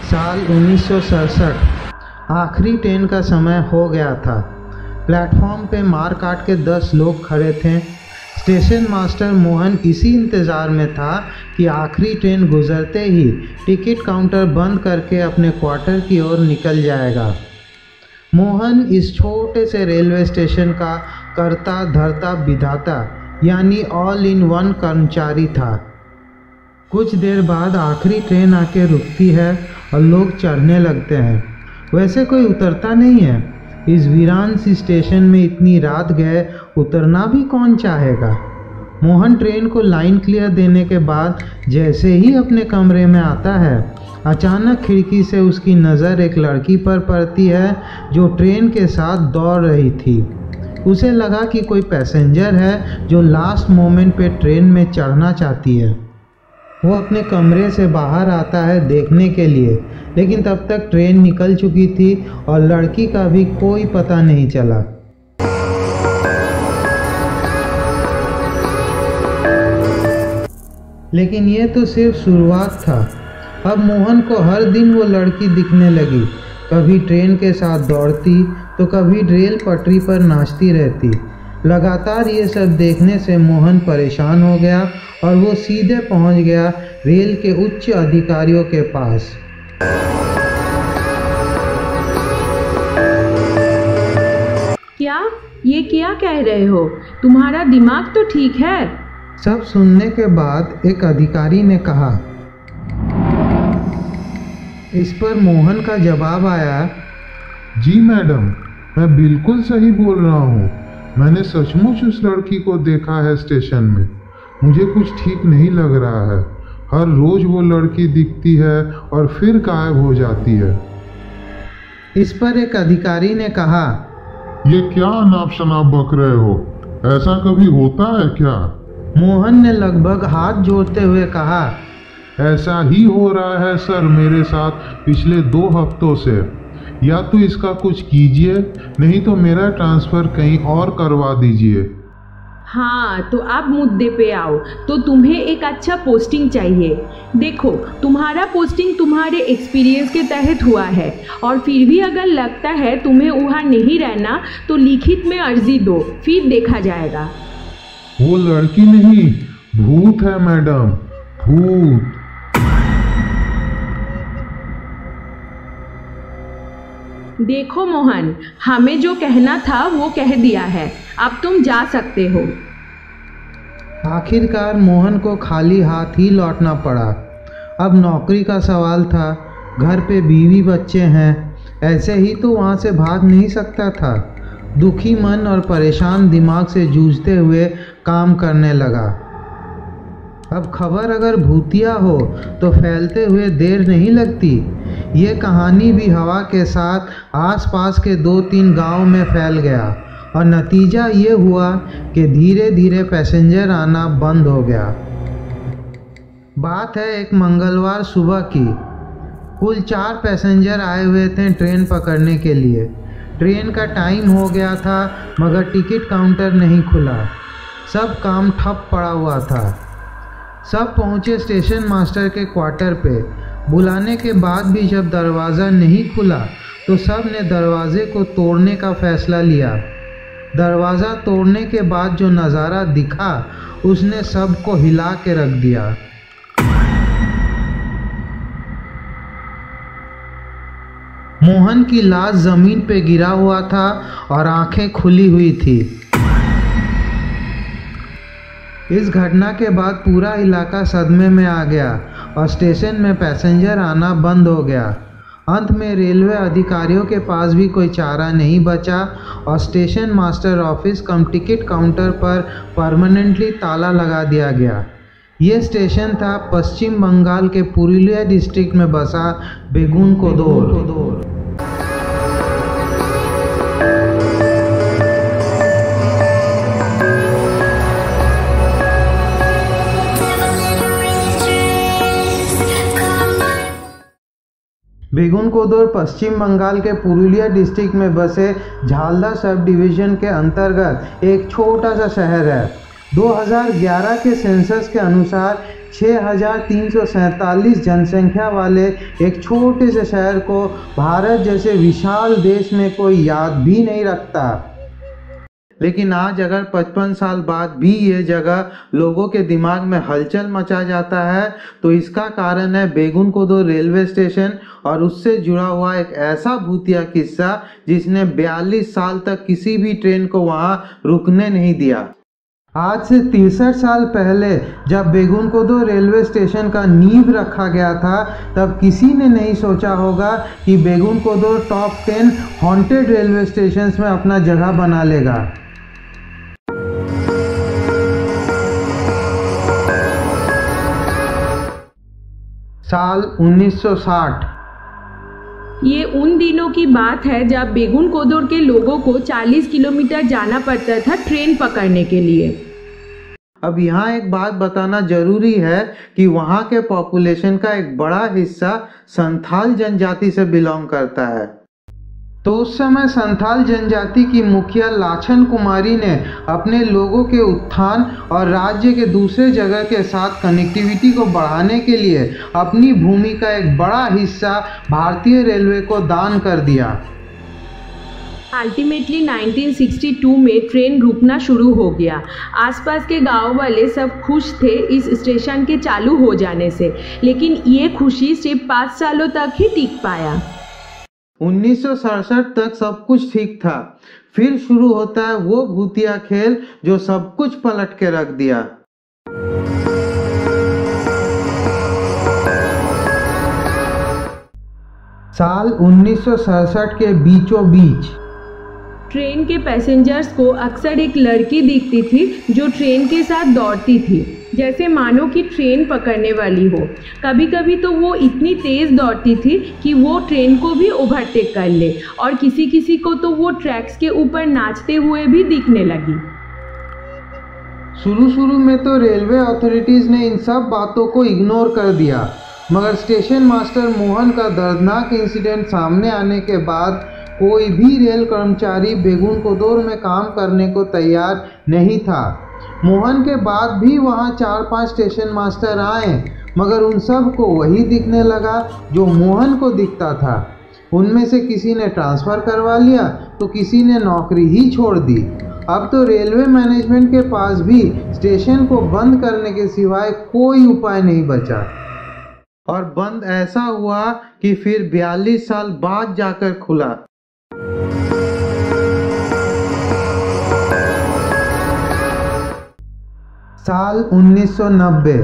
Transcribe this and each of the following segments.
साल 1967 आखिरी ट्रेन का समय हो गया था। प्लेटफॉर्म पे मार काट के 10 लोग खड़े थे। स्टेशन मास्टर मोहन इसी इंतज़ार में था कि आखिरी ट्रेन गुजरते ही टिकट काउंटर बंद करके अपने क्वार्टर की ओर निकल जाएगा। मोहन इस छोटे से रेलवे स्टेशन का करता धरता विधाता यानी ऑल इन वन कर्मचारी था। कुछ देर बाद आखिरी ट्रेन आके रुकती है और लोग चढ़ने लगते हैं। वैसे कोई उतरता नहीं है। इस वीरान सी स्टेशन में इतनी रात गए उतरना भी कौन चाहेगा। मोहन ट्रेन को लाइन क्लियर देने के बाद जैसे ही अपने कमरे में आता है, अचानक खिड़की से उसकी नज़र एक लड़की पर पड़ती है जो ट्रेन के साथ दौड़ रही थी। उसे लगा कि कोई पैसेंजर है जो लास्ट मोमेंट पे ट्रेन में चढ़ना चाहती है। वो अपने कमरे से बाहर आता है देखने के लिए, लेकिन तब तक ट्रेन निकल चुकी थी और लड़की का भी कोई पता नहीं चला। लेकिन ये तो सिर्फ शुरुआत था। अब मोहन को हर दिन वो लड़की दिखने लगी। कभी ट्रेन के साथ दौड़ती तो कभी रेल पटरी पर नाचती रहती। लगातार ये सब देखने से मोहन परेशान हो गया और वो सीधे पहुंच गया रेल के उच्च अधिकारियों के पास। ये क्या कह रहे हो? तुम्हारा दिमाग तो ठीक है? सब सुनने के बाद एक अधिकारी ने कहा। इस पर मोहन का जवाब आया, जी मैडम, मैं बिल्कुल सही बोल रहा हूँ। मैंने सचमुच उस लड़की को देखा है स्टेशन में। मुझे कुछ ठीक नहीं लग रहा है। हर रोज वो लड़की दिखती है और फिर गायब हो जाती है। इस पर एक अधिकारी ने कहा, ये क्या अनाप शनाप बक रहे हो? ऐसा कभी होता है क्या? मोहन ने लगभग हाथ जोड़ते हुए कहा, ऐसा ही हो रहा है सर मेरे साथ पिछले 2 हफ्तों से। या तो इसका कुछ कीजिए, नहीं तो मेरा ट्रांसफ़र कहीं और करवा दीजिए। हाँ, तो अब मुद्दे पे आओ। तो तुम्हें एक अच्छा पोस्टिंग चाहिए। देखो, तुम्हारा पोस्टिंग तुम्हारे एक्सपीरियंस के तहत हुआ है और फिर भी अगर लगता है तुम्हें वहाँ नहीं रहना तो लिखित में अर्जी दो, फिर देखा जाएगा। वो लड़की नहीं, भूत है मैडम, भूत। देखो मोहन, हमें जो कहना था वो कह दिया है। अब तुम जा सकते हो। आखिरकार मोहन को खाली हाथ ही लौटना पड़ा। अब नौकरी का सवाल था। घर पे बीवी बच्चे हैं। ऐसे ही तो वहाँ से भाग नहीं सकता था। दुखी मन और परेशान दिमाग से जूझते हुए काम करने लगा। अब खबर अगर भूतिया हो तो फैलते हुए देर नहीं लगती। ये कहानी भी हवा के साथ आसपास के 2-3 गांव में फैल गया और नतीजा ये हुआ कि धीरे धीरे पैसेंजर आना बंद हो गया। बात है एक मंगलवार सुबह की। कुल 4 पैसेंजर आए हुए थे ट्रेन पकड़ने के लिए। ट्रेन का टाइम हो गया था मगर टिकट काउंटर नहीं खुला। सब काम ठप पड़ा हुआ था। सब पहुँचे स्टेशन मास्टर के क्वार्टर पे। बुलाने के बाद भी जब दरवाज़ा नहीं खुला तो सब ने दरवाजे को तोड़ने का फैसला लिया। दरवाज़ा तोड़ने के बाद जो नज़ारा दिखा उसने सबको हिला के रख दिया। मोहन की लाश ज़मीन पे गिरा हुआ था और आंखें खुली हुई थी। इस घटना के बाद पूरा इलाका सदमे में आ गया और स्टेशन में पैसेंजर आना बंद हो गया। अंत में रेलवे अधिकारियों के पास भी कोई चारा नहीं बचा और स्टेशन मास्टर ऑफिस कम टिकट काउंटर पर परमानेंटली ताला लगा दिया गया। ये स्टेशन था पश्चिम बंगाल के पुरुलिया डिस्ट्रिक्ट में बसा बेगुनकोदर। बेगुनकोदर पश्चिम बंगाल के पुरुलिया डिस्ट्रिक्ट में बसे झालदा सब डिवीज़न के अंतर्गत एक छोटा सा शहर है। 2011 के सेंसस के अनुसार 6,347 जनसंख्या वाले एक छोटे से शहर को भारत जैसे विशाल देश में कोई याद भी नहीं रखता। लेकिन आज अगर 55 साल बाद भी ये जगह लोगों के दिमाग में हलचल मचा जाता है तो इसका कारण है बेगुनकोदो रेलवे स्टेशन और उससे जुड़ा हुआ एक ऐसा भूतिया किस्सा जिसने 42 साल तक किसी भी ट्रेन को वहां रुकने नहीं दिया। आज से 63 साल पहले जब बेगुनकोदो रेलवे स्टेशन का नींव रखा गया था तब किसी ने नहीं सोचा होगा कि बेगुनकोदो टॉप 10 हॉन्टेड रेलवे स्टेशंस में अपना जगह बना लेगा। साल 1960। ये उन दिनों की बात है जब बेगुनकोदो के लोगों को 40 किलोमीटर जाना पड़ता था ट्रेन पकड़ने के लिए। अब यहाँ एक बात बताना जरूरी है कि वहाँ के पॉपुलेशन का एक बड़ा हिस्सा संथाल जनजाति से बिलोंग करता है। तो उस समय संथाल जनजाति की मुखिया लाछन कुमारी ने अपने लोगों के उत्थान और राज्य के दूसरे जगह के साथ कनेक्टिविटी को बढ़ाने के लिए अपनी भूमि का एक बड़ा हिस्सा भारतीय रेलवे को दान कर दिया। अल्टीमेटली 1962 में ट्रेन रुकना शुरू हो गया। आसपास के गांव वाले सब खुश थे इस स्टेशन के चालू हो जाने से, लेकिन ये खुशी सिर्फ 5 सालों तक ही टिक पाया। 1967 तक सब कुछ ठीक था, फिर शुरू होता है वो भूतिया खेल जो सब कुछ पलट के रख दिया। साल 1967 के बीचों बीच ट्रेन के पैसेंजर्स को अक्सर एक लड़की दिखती थी जो ट्रेन के साथ दौड़ती थी, जैसे मानो कि ट्रेन पकड़ने वाली हो। कभी कभी तो वो इतनी तेज़ दौड़ती थी कि वो ट्रेन को भी ओवरटेक कर ले, और किसी किसी को तो वो ट्रैक्स के ऊपर नाचते हुए भी दिखने लगी। शुरू में तो रेलवे अथॉरिटीज़ ने इन सब बातों को इग्नोर कर दिया, मगर स्टेशन मास्टर मोहन का दर्दनाक इंसिडेंट सामने आने के बाद कोई भी रेल कर्मचारी बेगुनकोदो में काम करने को तैयार नहीं था। मोहन के बाद भी वहाँ 4-5 स्टेशन मास्टर आए, मगर उन सब को वही दिखने लगा जो मोहन को दिखता था। उनमें से किसी ने ट्रांसफ़र करवा लिया तो किसी ने नौकरी ही छोड़ दी। अब तो रेलवे मैनेजमेंट के पास भी स्टेशन को बंद करने के सिवाय कोई उपाय नहीं बचा, और बंद ऐसा हुआ कि फिर 42 साल बाद जाकर खुला। साल 1990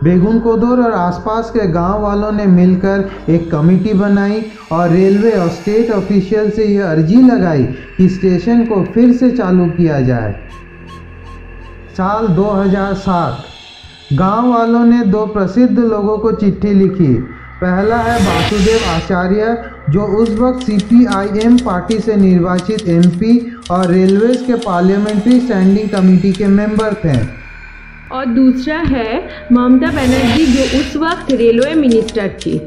बेगुनकोदो और आसपास के गांव वालों ने मिलकर एक कमेटी बनाई और रेलवे और स्टेट ऑफिशियल से यह अर्जी लगाई कि स्टेशन को फिर से चालू किया जाए। साल 2007 गांव वालों ने 2 प्रसिद्ध लोगों को चिट्ठी लिखी। पहला है वासुदेव आचार्य, जो उस वक्त CPIM पार्टी से निर्वाचित MP और रेलवेज के पार्लियामेंट्री स्टैंडिंग कमेटी के मेंबर थे, और दूसरा है ममता बनर्जी, जो उस वक्त रेलवे मिनिस्टर थी।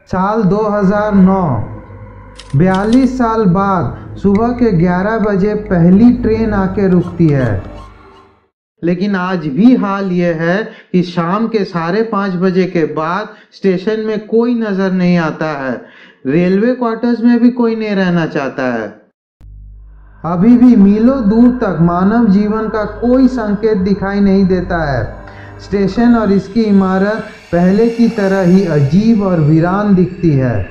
साल 2009 42 साल बाद सुबह के 11 बजे पहली ट्रेन आके रुकती है, लेकिन आज भी हाल ये है कि शाम के 5:30 बजे के बाद स्टेशन में कोई नज़र नहीं आता है। रेलवे क्वार्टर्स में भी कोई नहीं रहना चाहता है। अभी भी मीलों दूर तक मानव जीवन का कोई संकेत दिखाई नहीं देता है। स्टेशन और इसकी इमारत पहले की तरह ही अजीब और वीरान दिखती है।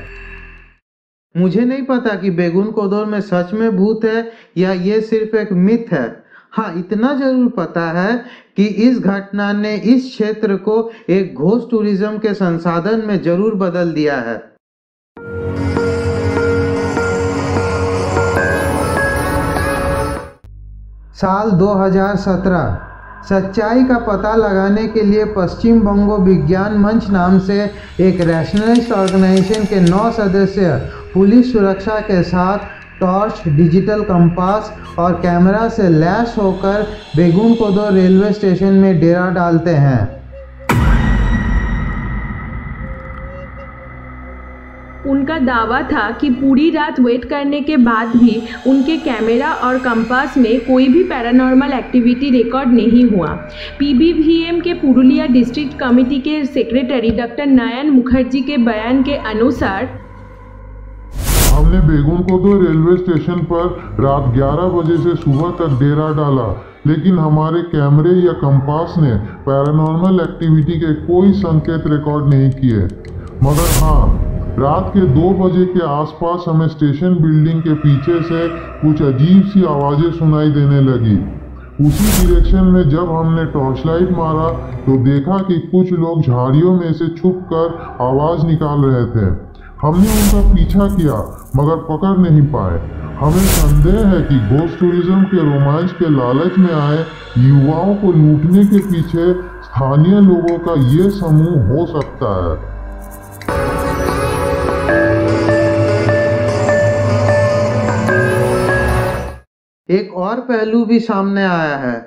मुझे नहीं पता कि बेगुनकोदो में सच में भूत है या ये सिर्फ एक मिथ है। हाँ, इतना जरूर पता है कि इस घटना ने इस क्षेत्र को एक घोस्ट टूरिज्म के संसाधन में जरूर बदल दिया है। साल 2017 सच्चाई का पता लगाने के लिए पश्चिम बंगो विज्ञान मंच नाम से एक रैशनलिस्ट ऑर्गेनाइजेशन के 9 सदस्य पुलिस सुरक्षा के साथ टॉर्च, डिजिटल कंपास और कैमरा से लैस होकर बेगुनकोदो रेलवे स्टेशन में डेरा डालते हैं। उनका दावा था कि पूरी रात वेट करने के बाद भी उनके कैमरा और कंपास में कोई भी पैरानॉर्मल एक्टिविटी रिकॉर्ड नहीं हुआ। पीबीवीएम के पुरुलिया डिस्ट्रिक्ट कमेटी के सेक्रेटरी डॉक्टर नयन मुखर्जी के बयान के अनुसार हमने बेगुनकोदो रेलवे स्टेशन पर रात 11 बजे से सुबह तक डेरा डाला, लेकिन हमारे कैमरे या कंपास ने पैरानॉर्मल एक्टिविटी के कोई संकेत रिकॉर्ड नहीं किए। मगर हाँ, रात के 2 बजे के आसपास हमें स्टेशन बिल्डिंग के पीछे से कुछ अजीब सी आवाज़ें सुनाई देने लगी। उसी डायरेक्शन में जब हमने टॉर्च लाइट मारा तो देखा कि कुछ लोग झाड़ियों में से छुपकर आवाज़ निकाल रहे थे। हमने उनका पीछा किया मगर पकड़ नहीं पाए। हमें संदेह है कि घोस्ट टूरिज्म के रोमांच के लालच में आए युवाओं को लूटने के पीछे स्थानीय लोगों का ये समूह हो सकता है। एक और पहलू भी सामने आया है।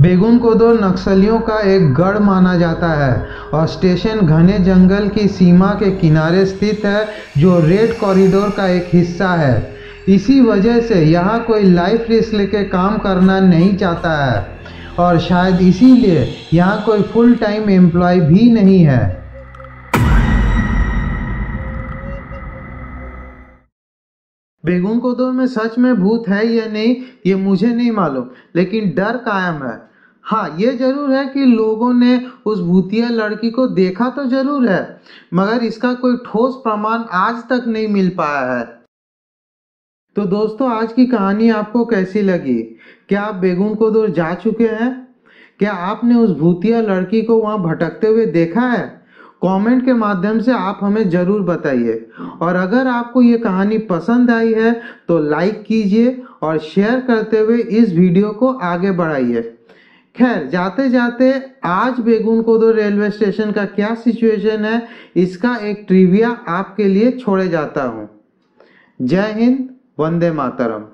बेगुनकोदो नक्सलियों का एक गढ़ माना जाता है और स्टेशन घने जंगल की सीमा के किनारे स्थित है, जो रेड कॉरिडोर का एक हिस्सा है। इसी वजह से यहाँ कोई लाइफ रिस्क लेके काम करना नहीं चाहता है और शायद इसीलिए यहाँ कोई फुल टाइम एम्प्लॉय भी नहीं है। बेगुनकोदो में सच में भूत है या नहीं ये मुझे नहीं मालूम, लेकिन डर कायम है। हाँ, ये जरूर है कि लोगों ने उस भूतिया लड़की को देखा तो जरूर है, मगर इसका कोई ठोस प्रमाण आज तक नहीं मिल पाया है। तो दोस्तों, आज की कहानी आपको कैसी लगी? क्या आप बेगुनकोदो जा चुके हैं? क्या आपने उस भूतिया लड़की को वहाँ भटकते हुए देखा है? कमेंट के माध्यम से आप हमें ज़रूर बताइए। और अगर आपको ये कहानी पसंद आई है तो लाइक कीजिए और शेयर करते हुए इस वीडियो को आगे बढ़ाइए। खैर, जाते जाते आज बेगुनकोदो रेलवे स्टेशन का क्या सिचुएशन है, इसका एक ट्रिविया आपके लिए छोड़े जाता हूँ। जय हिंद, वंदे मातरम।